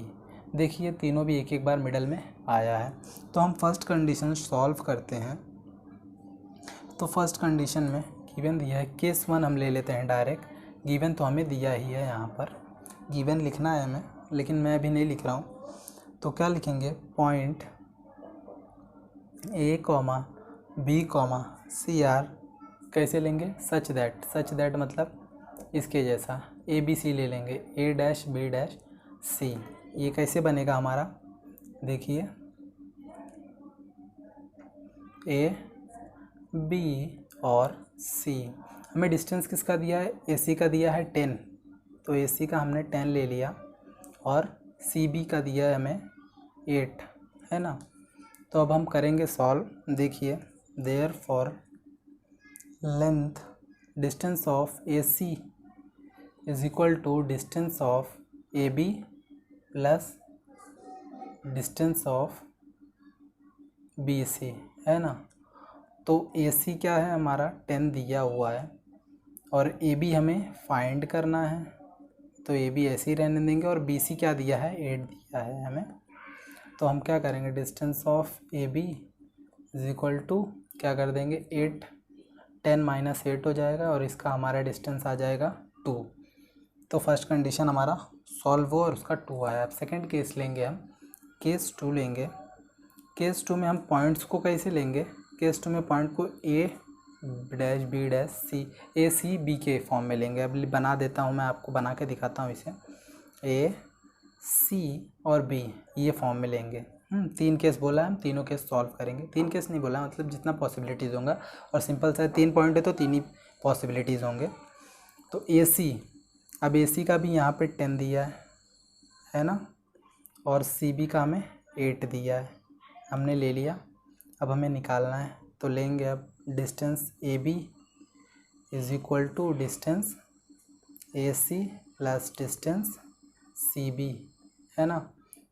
देखिए तीनों भी एक एक बार मिडल में आया है। तो हम फर्स्ट कंडीशन सॉल्व करते हैं। तो फर्स्ट कंडीशन में गिवन दिया है, केस 1 हम ले लेते हैं डायरेक्ट। गिवन तो हमें दिया ही है, यहाँ पर गिवन लिखना है हमें, लेकिन मैं अभी नहीं लिख रहा हूँ। तो क्या लिखेंगे, point A comma B comma C are कैसे लेंगे, सच दैट मतलब इसके जैसा ए बी सी ले लेंगे, ए डैश बी डैश सी। ये कैसे बनेगा हमारा, देखिए ए बी और सी। हमें डिस्टेंस किसका दिया है, ए सी का दिया है 10, तो ए सी का हमने 10 ले लिया, और सी बी का दिया है हमें 8, है ना। तो अब हम करेंगे सॉल्व। देखिए, therefore length distance of A C is equal to distance of A B plus distance of B C, है ना। तो ए सी क्या है हमारा 10 दिया हुआ है और ए बी हमें फाइंड करना है, तो ए बी ऐसे ही रहने देंगे। और बी सी क्या दिया है 8 दिया है हमें। तो हम क्या करेंगे, distance of A B is equal to क्या कर देंगे 8, 10 माइनस 8 हो जाएगा और इसका हमारा डिस्टेंस आ जाएगा 2। तो फर्स्ट कंडीशन हमारा सॉल्व हो और उसका 2 आया। अब सेकंड केस लेंगे हम, केस 2 लेंगे। केस 2 में हम पॉइंट्स को कैसे लेंगे, केस 2 में पॉइंट को ए डैश बी डैश सी, ए सी बी के फॉर्म में लेंगे। अब बना देता हूँ, मैं आपको बना के दिखाता हूँ इसे। ए सी और बी ये फॉर्म में लेंगे। 3 केस बोला है, हम तीनों केस सॉल्व करेंगे। 3 केस नहीं बोला, मतलब जितना पॉसिबिलिटीज़ होंगे, और सिंपल सा 3 पॉइंट है तो 3 ही पॉसिबिलिटीज़ होंगे। तो ए सी, अब ए सी का भी यहाँ पे 10 दिया है ना, और सी बी का हमें 8 दिया है, हमने ले लिया। अब हमें निकालना है, तो लेंगे अब distance A B is equal to distance A C plus distance C B, है ना।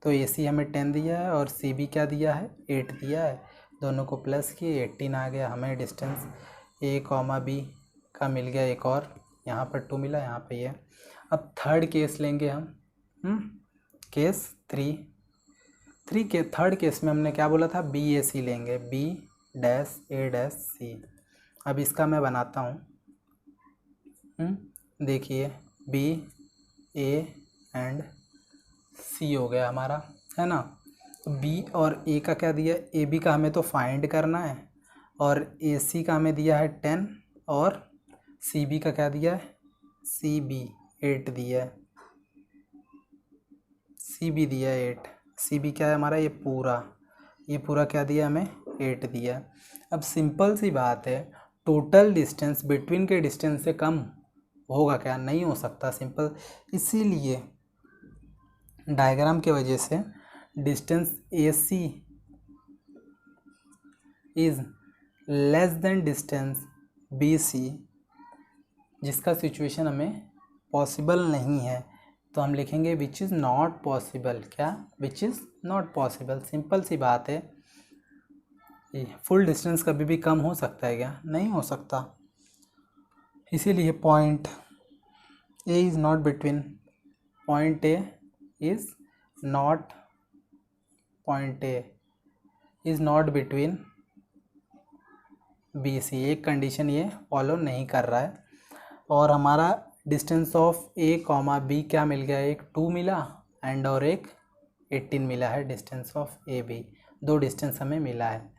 तो ए सी हमें 10 दिया है और सी बी क्या दिया है 8 दिया है, दोनों को प्लस किए 18 आ गया। हमें डिस्टेंस ए कॉमा बी का मिल गया एक और, यहाँ पर 2 मिला, यहाँ पे ये। अब थर्ड केस लेंगे हम, केस 3 के थर्ड केस में हमने क्या बोला था, बी ए सी लेंगे, बी डैश ए डैश सी। अब इसका मैं बनाता हूँ। देखिए, बी ए एंड सी हो गया हमारा, है ना। तो बी और ए का क्या दिया, ए बी का हमें तो फाइंड करना है, और ए सी का हमें दिया है 10, और सी बी का क्या दिया है, सी बी 8 दिया है, सी बी दिया है 8। सी बी क्या है हमारा, ये पूरा क्या दिया हमें 8 दिया। अब सिंपल सी बात है, टोटल डिस्टेंस बिटवीन के डिस्टेंस से कम होगा क्या, नहीं हो सकता, सिंपल। इसीलिए डायग्राम के वजह से distance A C is less than distance B C, जिसका सिचुएशन हमें पॉसिबल नहीं है, तो हम लिखेंगे विच इज़ नॉट पॉसिबल। क्या, which is not possible, simple सी बात है। फुल डिस्टेंस कभी भी कम हो सकता है क्या, नहीं हो सकता। इसीलिए point A is not between, point A is not, point A is not between B C, एक कंडीशन ये फॉलो नहीं कर रहा है। और हमारा distance of A comma B क्या मिल गया, एक 2 मिला एंड और एक 18 मिला है distance of A B, 2 distance हमें मिला है।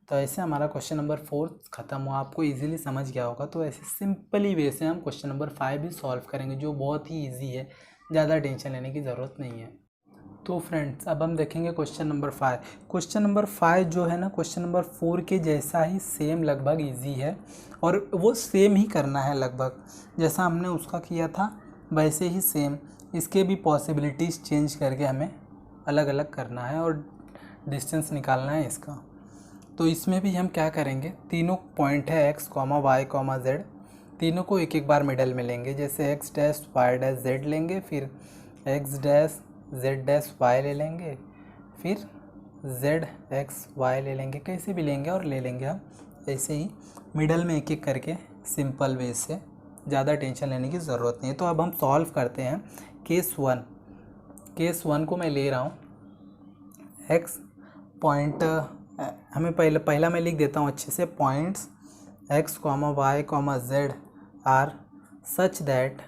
तो ऐसे हमारा क्वेश्चन नंबर 4 ख़त्म हुआ। आपको इजीली समझ गया होगा। तो ऐसे सिंपली वे से हम क्वेश्चन नंबर 5 भी सॉल्व करेंगे, जो बहुत ही इजी है, ज़्यादा टेंशन लेने की ज़रूरत नहीं है। तो फ्रेंड्स, अब हम देखेंगे क्वेश्चन नंबर 5। क्वेश्चन नंबर 5 जो है ना, क्वेश्चन नंबर 4 के जैसा ही सेम लगभग इजी है, और वो सेम ही करना है लगभग, जैसा हमने उसका किया था वैसे ही सेम इसके भी पॉसिबिलिटीज़ चेंज करके हमें अलग अलग करना है और डिस्टेंस निकालना है इसका। तो इसमें भी हम क्या करेंगे, तीनों पॉइंट है X comma Y comma Z, तीनों को एक एक बार मिडल में लेंगे। जैसे X dash Y dash Z लेंगे, फिर X dash Z dash Y ले लेंगे, फिर जेड एक्स वाई ले लेंगे, कैसे भी लेंगे और ले लेंगे हम ऐसे ही मिडल में एक एक करके, सिंपल वे से, ज़्यादा टेंशन लेने की ज़रूरत नहीं है। तो अब हम सॉल्व करते हैं केस 1। केस 1 को मैं ले रहा हूँ, एक्स पॉइंट, हमें पहला मैं लिख देता हूँ अच्छे से, points X comma Y comma Z are such that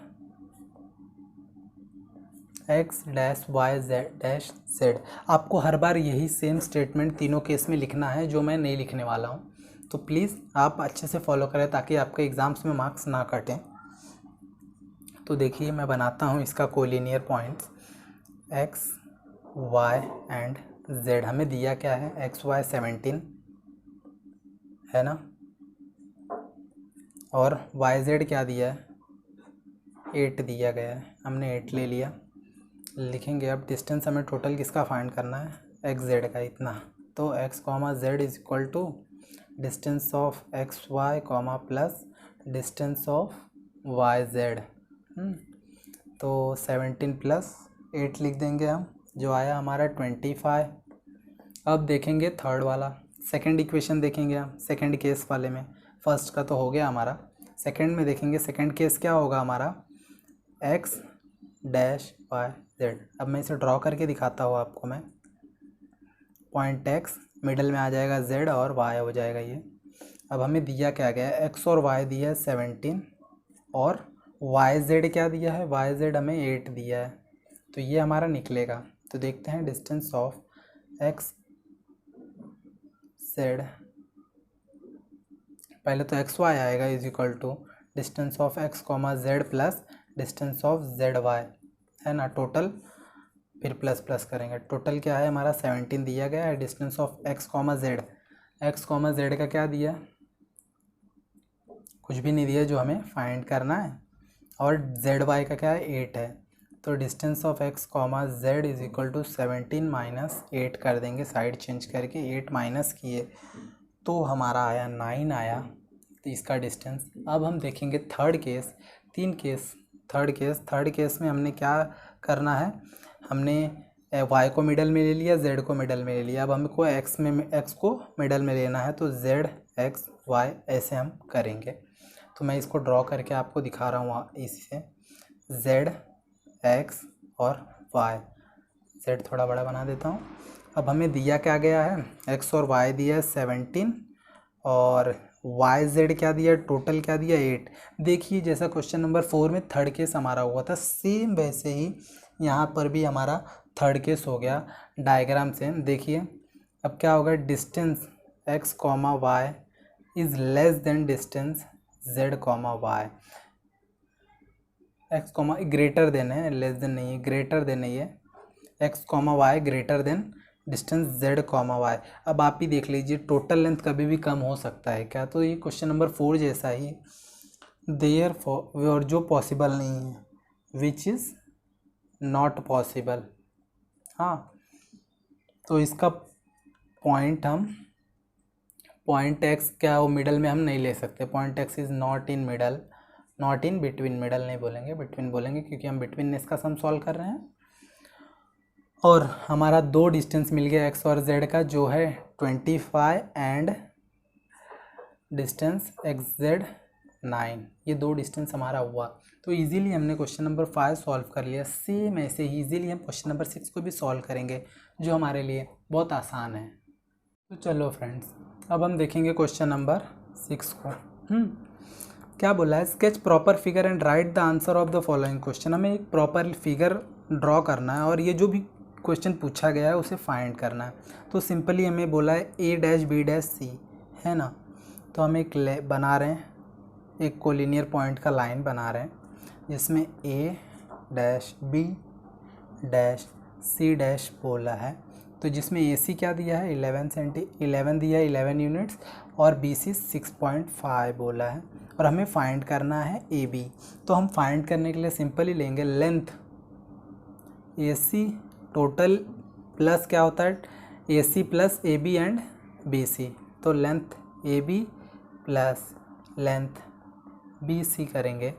X dash Y Z dash Z. आपको हर बार यही सेम स्टेटमेंट तीनों केस में लिखना है, जो मैं नहीं लिखने वाला हूँ। तो प्लीज़ आप अच्छे से फॉलो करें ताकि आपके एग्ज़ाम्स में मार्क्स ना कटें। तो देखिए, मैं बनाता हूँ इसका collinear points, X Y and Z. हमें दिया क्या है, एक्स वाई 17 है ना, और वाई जेड क्या दिया है 8 दिया गया है, हमने 8 ले लिया। लिखेंगे अब डिस्टेंस हमें टोटल किसका फाइंड करना है, एक्स जेड का इतना। तो X comma Z is equal to distance of X Y comma plus distance of Y Z. तो 17 प्लस 8 लिख देंगे हम, जो आया हमारा 25। अब देखेंगे थर्ड वाला, सेकंड इक्वेशन देखेंगे हम सेकंड केस वाले में। फर्स्ट का तो हो गया हमारा, सेकंड में देखेंगे सेकंड केस क्या होगा हमारा, एक्स डैश वाई जेड। अब मैं इसे ड्रॉ करके दिखाता हूँ आपको मैं। पॉइंट एक्स मिडल में आ जाएगा जेड और वाई हो जाएगा ये। अब हमें दिया क्या गया है, एक्स और वाई दिया है 17 और वाई जेड क्या दिया है, वाई जेड हमें 8 दिया है। तो ये हमारा निकलेगा। तो देखते हैं डिस्टेंस ऑफ एक्स जेड, पहले तो एक्स वाई आएगा is equal to distance of X comma Z plus distance of Z Y, है ना, टोटल फिर प्लस प्लस करेंगे। टोटल क्या है हमारा 17 दिया गया है। Distance of X comma Z का क्या दिया, कुछ भी नहीं दिया, जो हमें फाइंड करना है। और जेड वाई का क्या है, 8 है। तो distance of X comma Z is equal to 17 minus 8 कर देंगे, साइड चेंज करके 8 माइनस किए तो हमारा आया 9 आया। तो इसका डिस्टेंस। अब हम देखेंगे थर्ड केस, तीन केस। थर्ड केस में हमने क्या करना है, हमने वाई को मिडल में ले लिया, जेड को मिडल में ले लिया। अब हमको एक्स को मिडल में लेना है, तो जेड एक्स वाई ऐसे हम करेंगे। तो मैं इसको ड्रॉ करके आपको दिखा रहा हूँ इससे, जेड एक्स और वाई। जेड थोड़ा बड़ा बना देता हूँ। अब हमें दिया क्या गया है, एक्स और वाई दिया है 17 और वाई जेड क्या दिया, टोटल क्या दिया 8। देखिए जैसा क्वेश्चन नंबर 4 में थर्ड केस हमारा हुआ था, सेम वैसे ही यहाँ पर भी हमारा थर्ड केस हो गया। डायग्राम से देखिए अब क्या होगा, distance X comma Y is less than distance Z comma Y. X comma greater than है, लेस देन नहीं है, ग्रेटर देन नहीं है। X comma Y greater than distance Z comma Y. अब आप ही देख लीजिए टोटल लेंथ कभी भी कम हो सकता है क्या, तो ये क्वेश्चन नंबर 4 जैसा ही देयर फॉर और जो पॉसिबल नहीं है, विच इज़ नॉट पॉसिबल। हाँ, तो इसका पॉइंट एक्स क्या वो मिडल में हम नहीं ले सकते। Point x is not in middle, not in between, middle नहीं बोलेंगे बिटवीन बोलेंगे, क्योंकि हम बिटवीननेस का सम सॉल्व कर रहे हैं। और हमारा दो डिस्टेंस मिल गया एक्स और जेड का, जो है 25 एंड डिस्टेंस एक्स जेड 9। ये दो डिस्टेंस हमारा हुआ। तो इजीली हमने क्वेश्चन नंबर 5 सॉल्व कर लिया। सेम ऐसे ही इजीली हम क्वेश्चन नंबर 6 को भी सॉल्व करेंगे, जो हमारे लिए बहुत आसान है। तो चलो फ्रेंड्स, अब हम देखेंगे क्वेश्चन नंबर 6 को। क्या बोला है, sketch proper figure and right the answer of the following question. हमें एक प्रॉपर फिगर ड्रॉ करना है और ये जो भी क्वेश्चन पूछा गया है उसे फाइंड करना है। तो सिंपली हमें बोला है ए डैश बी डैश सी, है ना। तो हम एक बना रहे हैं, एक कोलिनियर पॉइंट का लाइन बना रहे हैं, जिसमें A dash B dash C dash बोला है। तो जिसमें ए सी क्या दिया है 11 दिया है 11 यूनिट्स, और बी सी 6.5 बोला है, और हमें फाइंड करना है ए बी। तो हम फाइंड करने के लिए सिंपल ही लेंगे length A C total plus क्या होता है A C plus A B and B C. तो length A B plus length B C करेंगे।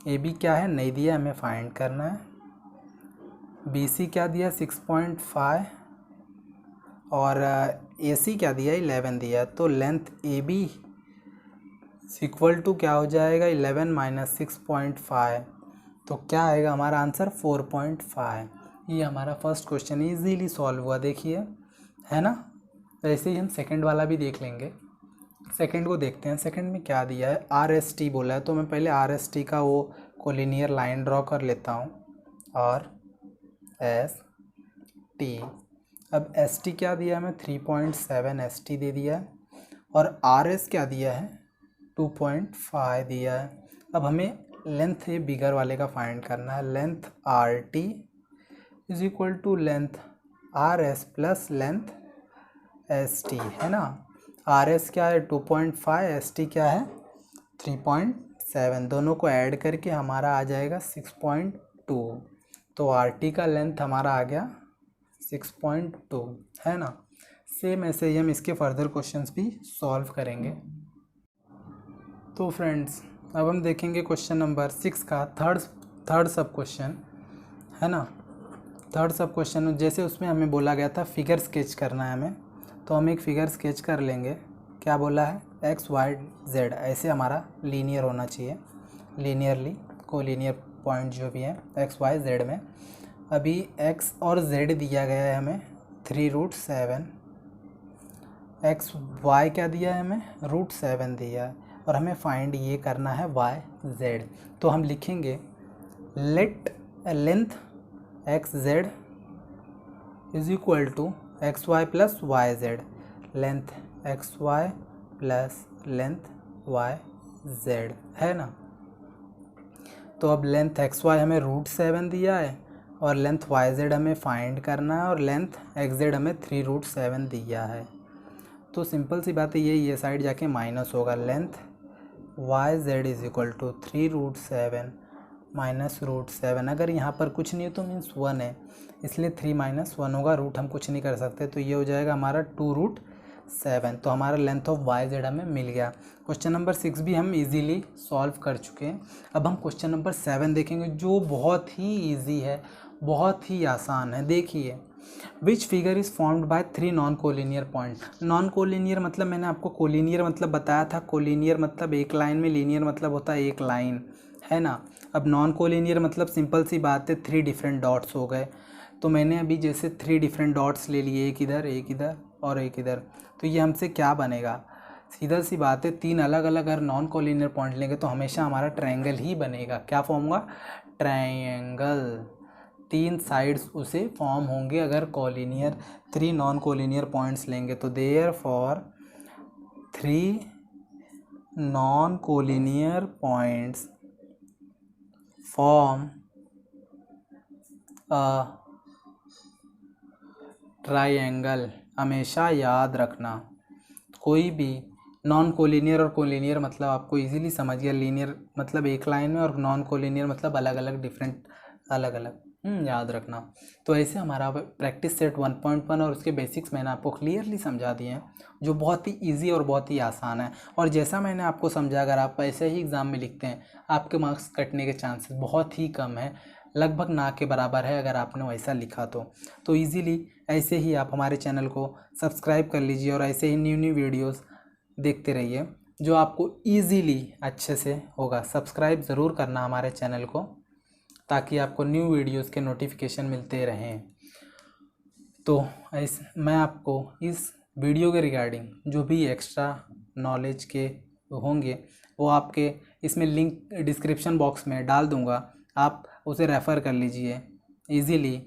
ए बी क्या है नहीं दिया, हमें फाइंड करना है। बी सी क्या दिया 6.5 और ए सी क्या दिया 11 दिया। तो length A B equal to क्या हो जाएगा 11 माइनस 6.5। तो क्या आएगा हमारा आंसर 4.5। ये हमारा फर्स्ट क्वेश्चन इजीली सॉल्व हुआ, देखिए, है ना। ऐसे ही हम सेकंड वाला भी देख लेंगे। सेकंड को देखते हैं, सेकंड में क्या दिया है, आर एस टी बोला है। तो मैं पहले आर एस टी का वो कोलिनियर लाइन ड्रॉ कर लेता हूँ, आर एस टी। अब एस टी क्या दिया है, मैं 3.7 एस टी दे दिया है, और आर एस क्या दिया है 2.5 दिया है। अब हमें लेंथ ये बिगर वाले का फाइंड करना है। Length R T is equal to length R S plus length S T, है ना। आर एस क्या है 2.5, एस टी क्या है 3.7, दोनों को ऐड करके हमारा आ जाएगा 6.2। तो आर टी का लेंथ हमारा आ गया 6.2, है ना। सेम ऐसे ही हम इसके फर्दर क्वेश्चंस भी सॉल्व करेंगे। तो फ्रेंड्स अब हम देखेंगे क्वेश्चन नंबर 6 का थर्ड सब क्वेश्चन, है ना। थर्ड सब क्वेश्चन जैसे उसमें हमें बोला गया था फिगर स्केच करना है हमें, तो हम एक फिगर स्केच कर लेंगे। क्या बोला है, एक्स वाई जेड ऐसे हमारा लीनियर होना चाहिए, लीनियरली कोलिनियर पॉइंट जो भी है एक्स वाई जेड में। अभी एक्स और जेड दिया गया है हमें 3√7, एक्स वाई क्या दिया है हमें √7 दिया है, और हमें फाइंड ये करना है वाई जेड। तो हम लिखेंगे let length X Z is equal to X Y plus Y Z, length X Y plus length Y Z, है ना। तो अब लेंथ एक्स वाई हमें √7 दिया है और लेंथ वाई जेड हमें फाइंड करना है, और लेंथ एक्स जेड हमें 3√7 दिया है। तो सिंपल सी बात है, ये साइड जाके माइनस होगा, length Y Z is equal to 3√7 minus √7। अगर यहाँ पर कुछ नहीं है तो मीन्स 1 है, इसलिए 3 - 1 होगा, रूट हम कुछ नहीं कर सकते, तो ये हो जाएगा हमारा 2√7। तो हमारा लेंथ ऑफ वाई जेड हमें मिल गया। क्वेश्चन नंबर 6 भी हम इजीली सॉल्व कर चुके हैं। अब हम क्वेश्चन नंबर 7 देखेंगे, जो बहुत ही ईजी है, बहुत ही आसान है। देखिए, which figure is formed by 3 non collinear point. Non collinear मतलब मैंने आपको कोलिनियर मतलब बताया था, कोलिनियर मतलब एक लाइन में, लीनियर मतलब होता है एक लाइन, है ना। अब नॉन कोलिनियर मतलब सिंपल सी बात है 3 डिफरेंट डॉट्स हो गए। तो मैंने अभी जैसे 3 डिफरेंट डॉट्स ले लिए, एक इधर और एक इधर, तो ये हमसे क्या बनेगा, सीधा सी बात है 3 अलग अलग अगर नॉन कोलिनियर पॉइंट लेंगे तो हमेशा हमारा ट्रायंगल ही बनेगा। क्या फॉर्म होगा, ट्रायंगल। 3 साइड्स उसे फॉर्म होंगे अगर कोलिनियर 3 नॉन कोलिनियर पॉइंट्स लेंगे। तो therefore 3 non collinear points form a triangle. हमेशा याद रखना, कोई भी नॉन कोलिनियर और कोलिनियर मतलब आपको इजीली समझ गया, लीनियर मतलब एक लाइन में और नॉन कोलिनियर मतलब अलग अलग डिफरेंट अलग अलग, याद रखना। तो ऐसे हमारा प्रैक्टिस सेट 1.1 और उसके बेसिक्स मैंने आपको क्लियरली समझा दिए हैं, जो बहुत ही इजी और बहुत ही आसान है। और जैसा मैंने आपको समझा, अगर आप ऐसे ही एग्ज़ाम में लिखते हैं, आपके मार्क्स कटने के चांसेस बहुत ही कम है, लगभग ना के बराबर है अगर आपने वैसा लिखा तो ईज़िली ऐसे ही आप हमारे चैनल को सब्सक्राइब कर लीजिए और ऐसे ही न्यू वीडियोस देखते रहिए जो आपको ईज़िली अच्छे से होगा। सब्सक्राइब ज़रूर करना हमारे चैनल को, ताकि आपको न्यू वीडियोस के नोटिफिकेशन मिलते रहें। तो मैं आपको इस वीडियो के रिगार्डिंग जो भी एक्स्ट्रा नॉलेज के होंगे वो आपके इसमें लिंक डिस्क्रिप्शन बॉक्स में डाल दूंगा, आप उसे रेफ़र कर लीजिए ईज़िली।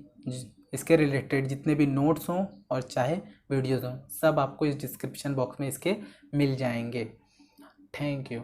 इसके रिलेटेड जितने भी नोट्स हों और चाहे वीडियोज़ हों, सब आपको इस डिस्क्रिप्शन बॉक्स में इसके मिल जाएंगे। Thank you.